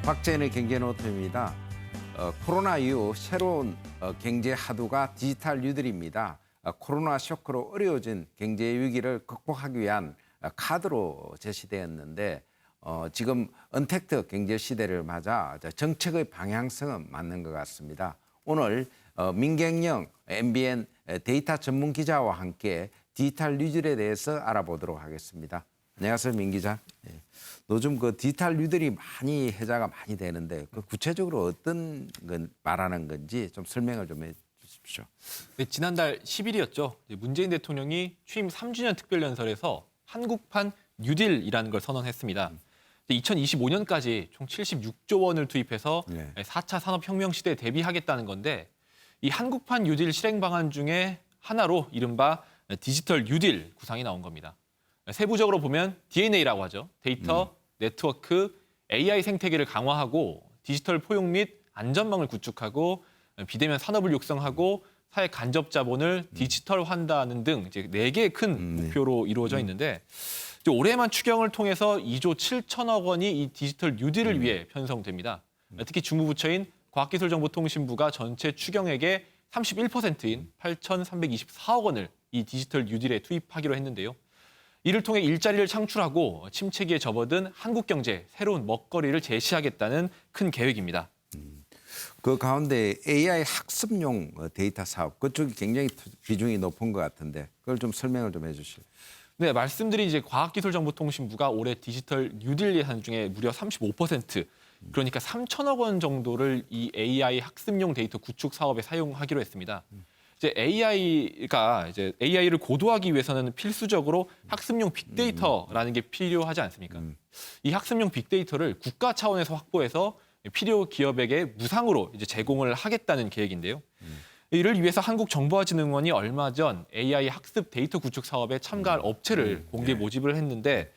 박재현의 경제노트입니다. 코로나 이후 새로운 경제 화두가 디지털 뉴딜입니다. 코로나 쇼크로 어려워진 경제 위기를 극복하기 위한 카드로 제시되었는데 지금 언택트 경제 시대를 맞아 정책의 방향성은 맞는 것 같습니다. 오늘 민경영 MBN 데이터 전문 기자와 함께 디지털 뉴딜에 대해서 알아보도록 하겠습니다. 안녕하세요, 민 기자. 네. 요즘 그 디지털 뉴딜이 많이 해자가 많이 되는데 그 구체적으로 어떤 건 말하는 건지 좀 설명을 좀 해주십시오. 네, 지난달 10일이었죠. 문재인 대통령이 취임 3주년 특별연설에서 한국판 뉴딜이라는 걸 선언했습니다. 2025년까지 총 76조 원을 투입해서 4차 산업혁명 시대에 대비하겠다는 건데 이 한국판 뉴딜 실행 방안 중에 하나로 이른바 디지털 뉴딜 구상이 나온 겁니다. 세부적으로 보면 DNA라고 하죠. 데이터, 네트워크, AI 생태계를 강화하고 디지털 포용 및 안전망을 구축하고 비대면 산업을 육성하고 사회 간접 자본을 디지털화한다는 등 이제 4개의 큰 목표로 이루어져 있는데 올해만 추경을 통해서 2조 7천억 원이 이 디지털 뉴딜을 위해 편성됩니다. 특히 주무부처인 과학기술정보통신부가 전체 추경액의 31%인 8,324억 원을 이 디지털 뉴딜에 투입하기로 했는데요. 이를 통해 일자리를 창출하고 침체기에 접어든 한국 경제에 새로운 먹거리를 제시하겠다는 큰 계획입니다. 그 가운데 AI 학습용 데이터 사업 그쪽이 굉장히 비중이 높은 것 같은데 그걸 좀 설명을 좀 해주실래요? 네, 말씀드린 이제 과학기술정보통신부가 올해 디지털 뉴딜 예산 중에 무려 35%, 그러니까 3천억 원 정도를 이 AI 학습용 데이터 구축 사업에 사용하기로 했습니다. 이제 AI를 고도화하기 위해서는 필수적으로 학습용 빅데이터라는 게 필요하지 않습니까? 이 학습용 빅데이터를 국가 차원에서 확보해서 필요 기업에게 무상으로 이제 제공을 하겠다는 계획인데요. 이를 위해서 한국정보화진흥원이 얼마 전 AI 학습 데이터 구축 사업에 참가할 업체를 공개 모집을 했는데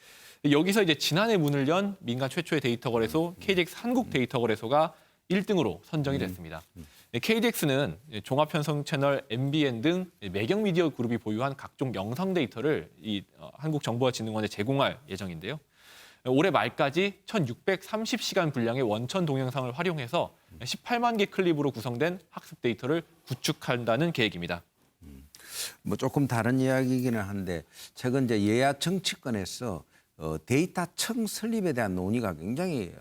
여기서 이제 지난해 문을 연 민간 최초의 데이터 거래소 KDX 한국 데이터 거래소가 1등으로 선정이 됐습니다. KDX는 종합편성 채널 MBN 등 매경미디어 그룹이 보유한 각종 영상 데이터를 이 한국정보화진흥원에 제공할 예정인데요. 올해 말까지 1,630시간 분량의 원천 동영상을 활용해서 18만 개 클립으로 구성된 학습 데이터를 구축한다는 계획입니다. 뭐 조금 다른 이야기이기는 한데 최근 이제 여야 정치권에서 데이터청 설립에 대한 논의가 굉장히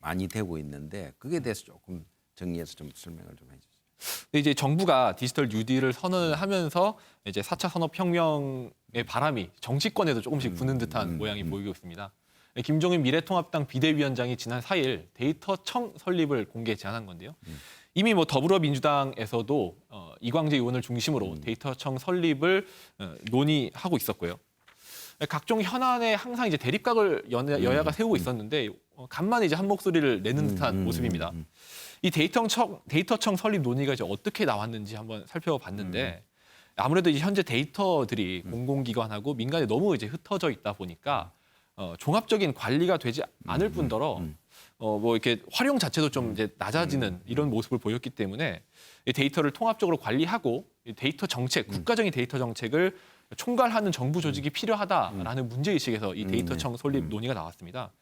많이 되고 있는데 그게 대해서 조금 정리해서 좀 설명을 좀 해주세요. 이제 정부가 디지털 뉴딜을 선언을 하면서 이제 4차 산업혁명의 바람이 정치권에도 조금씩 부는 듯한 모양이 보이고 있습니다. 김종인 미래통합당 비대위원장이 지난 4일 데이터청 설립을 공개 제안한 건데요. 이미 뭐 더불어민주당에서도 이광재 의원을 중심으로 데이터청 설립을 논의하고 있었고요. 각종 현안에 항상 이제 대립각을 여야가 세우고 있었는데 간만에 이제 한 목소리를 내는 듯한 모습입니다. 이 데이터청 설립 논의가 이제 어떻게 나왔는지 한번 살펴봤는데 아무래도 이제 현재 데이터들이 공공기관하고 민간에 너무 이제 흩어져 있다 보니까 종합적인 관리가 되지 않을 뿐더러 뭐 이렇게 활용 자체도 좀 이제 낮아지는 이런 모습을 보였기 때문에 이 데이터를 통합적으로 관리하고 이 데이터 정책, 국가적인 데이터 정책을 총괄하는 정부 조직이 필요하다라는 문제의식에서 이 데이터청 설립 논의가 나왔습니다.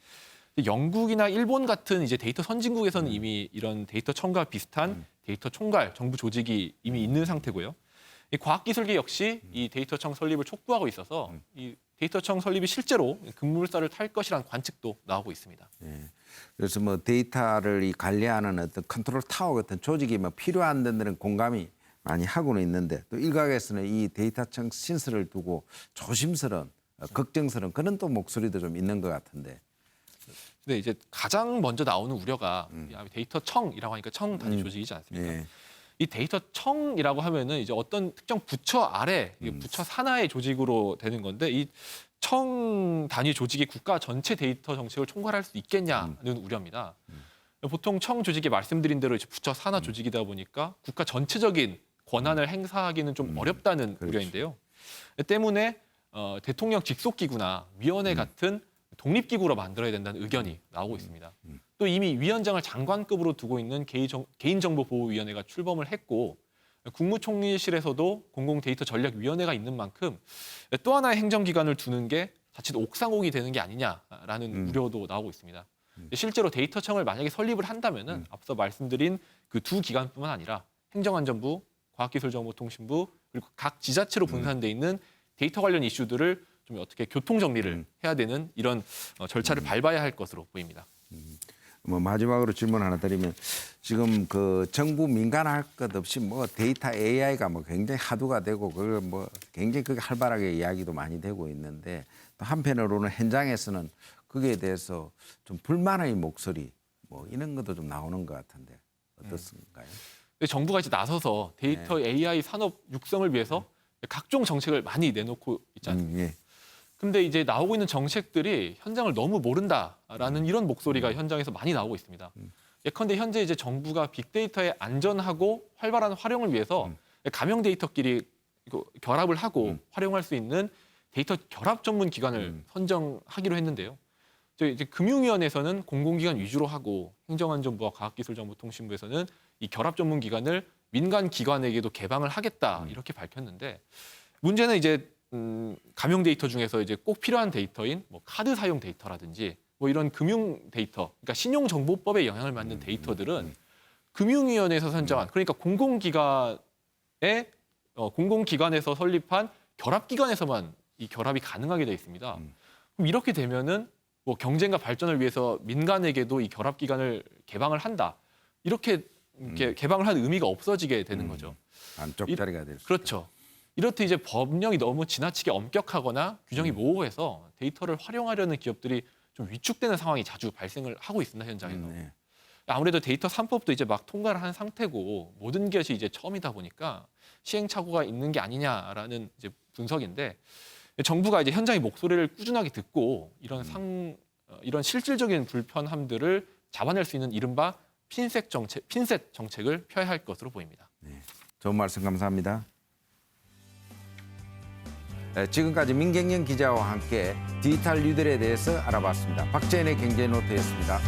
영국이나 일본 같은 이제 데이터 선진국에서는 이미 이런 데이터청과 비슷한 데이터 총괄 정부 조직이 이미 있는 상태고요. 이 과학기술계 역시 이 데이터청 설립을 촉구하고 있어서 이 데이터청 설립이 실제로 급물살을 탈 것이라는 관측도 나오고 있습니다. 네. 그래서 뭐 데이터를 이 관리하는 어떤 컨트롤 타워 같은 조직이 뭐 필요한 데는 공감이 많이 하고는 있는데 또 일각에서는 이 데이터청 신설을 두고 조심스러운 걱정스러운 그런 또 목소리도 좀 있는 것 같은데. 네, 이제 가장 먼저 나오는 우려가 데이터청이라고 하니까 청 단위 조직이지 않습니까? 네. 이 데이터청이라고 하면은 이제 어떤 특정 부처 아래 부처 산하의 조직으로 되는 건데 이 청 단위 조직이 국가 전체 데이터 정책을 총괄할 수 있겠냐는 우려입니다. 보통 청 조직이 말씀드린 대로 이제 부처 산하 조직이다 보니까 국가 전체적인 권한을 행사하기는 좀 어렵다는 우려인데요. 때문에 대통령 직속기구나 위원회 같은 독립기구로 만들어야 된다는 의견이 나오고 있습니다. 또 이미 위원장을 장관급으로 두고 있는 개인정보보호위원회가 출범을 했고 국무총리실에서도 공공데이터전략위원회가 있는 만큼 또 하나의 행정기관을 두는 게 자칫 옥상옥이 되는 게 아니냐라는 우려도 나오고 있습니다. 실제로 데이터청을 만약에 설립을 한다면은 앞서 말씀드린 그 두 기관뿐만 아니라 행정안전부, 과학기술정보통신부 그리고 각 지자체로 분산돼 있는 데이터 관련 이슈들을 좀 어떻게 교통 정리를 해야 되는 이런 절차를 밟아야 할 것으로 보입니다. 뭐 마지막으로 질문 하나 드리면 지금 그 정부 민간 할 것 없이 뭐 데이터 AI가 뭐 굉장히 화두가 되고 그걸 뭐 굉장히 그게 활발하게 이야기도 많이 되고 있는데 또 한편으로는 현장에서는 거기에 대해서 좀 불만의 목소리 뭐 이런 것도 좀 나오는 것 같은데 어떻습니까요? 근데 정부가 이제 나서서 데이터 AI 산업 육성을 위해서 각종 정책을 많이 내놓고 있지 않습니까? 예. 근데 이제 나오고 있는 정책들이 현장을 너무 모른다라는 이런 목소리가 현장에서 많이 나오고 있습니다. 예컨대 현재 이제 정부가 빅데이터의 안전하고 활발한 활용을 위해서 가명 데이터끼리 결합을 하고 활용할 수 있는 데이터 결합 전문 기관을 선정하기로 했는데요. 저희 이제 금융위원회에서는 공공기관 위주로 하고 행정안전부와 과학기술정보통신부에서는 이 결합 전문 기관을 민간 기관에게도 개방을 하겠다 이렇게 밝혔는데 문제는 이제 가명 데이터 중에서 이제 꼭 필요한 데이터인 뭐 카드 사용 데이터라든지 뭐 이런 금융 데이터, 그러니까 신용정보법에 영향을 받는 데이터들은 금융위원회에서 선정한 그러니까 공공기관에서 설립한 결합기관에서만 이 결합이 가능하게 되어 있습니다. 그럼 이렇게 되면은 뭐 경쟁과 발전을 위해서 민간에게도 이 결합기관을 개방을 한다. 이렇게 개방을 한 의미가 없어지게 되는 거죠. 안쪽짜리가 될 수. 그렇죠. 이렇듯 이제 법령이 너무 지나치게 엄격하거나 규정이 모호해서 데이터를 활용하려는 기업들이 좀 위축되는 상황이 자주 발생을 하고 있습니다, 현장에서. 네. 아무래도 데이터 3법도 이제 막 통과를 한 상태고 모든 것이 이제 처음이다 보니까 시행착오가 있는 게 아니냐라는 이제 분석인데 정부가 이제 현장의 목소리를 꾸준하게 듣고 이런 실질적인 불편함들을 잡아낼 수 있는 이른바 핀셋 정책을 펴야 할 것으로 보입니다. 네. 좋은 말씀 감사합니다. 네, 지금까지 민경영 기자와 함께 디지털 뉴들에 대해서 알아봤습니다. 박재현의 경제노트였습니다.